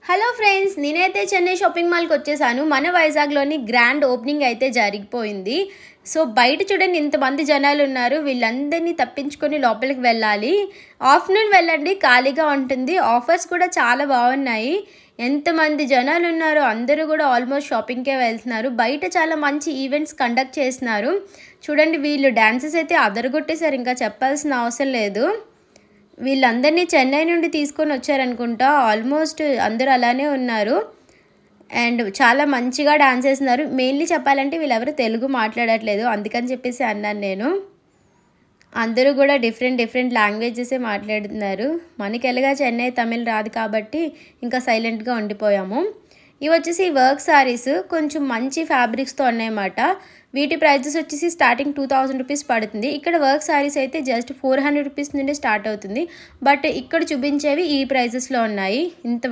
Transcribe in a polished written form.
Hello friends, నేనైతే Chennai shopping మాల్కి వచ్చేసాను. మన వైజాగ్లోని గ్రాండ్ ఓపెనింగ్ అయితే జరిగిపోయింది. సో బయట చూడండి ఇంతమంది జనాలు ఉన్నారు. వీళ్ళందరినీ తప్పించుకొని లోపలికి వెళ్ళాలి. ఆఫ్టర్నూన్ వెళ్ళండి, ఖాళీగా ఉంటుంది. ఆఫర్స్ కూడా చాలా బాగున్నాయి. ఎంతమంది జనాలు ఉన్నారో అందరూ కూడా ఆల్మోస్ట్ షాపింగ్కే వెళ్తున్నారు. బయట చాలా మంచి ఈవెంట్స్ కండక్ట్ చేస్తున్నారు. చూడండి వీళ్ళు డ్యాన్సెస్ అయితే అదరగొట్టేశారు, ఇంకా చెప్పాల్సిన అవసరం లేదు. వీళ్ళందరినీ చెన్నై నుండి తీసుకొని వచ్చారనుకుంటా. ఆల్మోస్ట్ అందరూ అలానే ఉన్నారు అండ్ చాలా మంచిగా డాన్స్ చేస్తున్నారు. మెయిన్లీ చెప్పాలంటే వీళ్ళెవరు తెలుగు మాట్లాడట్లేదు, అందుకని చెప్పేసి అన్నాను నేను. అందరూ కూడా డిఫరెంట్ లాంగ్వేజెసే మాట్లాడుతున్నారు. మనకి ఎలాగా చెన్నై తమిళ్ రాదు కాబట్టి ఇంకా సైలెంట్గా ఉండిపోయాము. ఇవి వచ్చేసి వర్క్ సారీస్, కొంచెం మంచి ఫ్యాబ్రిక్స్తో ఉన్నాయన్నమాట. వీటి ప్రైజెస్ వచ్చేసి స్టార్టింగ్ 2000 రూపీస్ పడుతుంది. ఇక్కడ వర్క్ సారీస్ అయితే జస్ట్ 400 రూపీస్ నుండి స్టార్ట్ అవుతుంది. బట్ ఇక్కడ చూపించేవి ఈ ప్రైజెస్లో ఉన్నాయి. ఇంత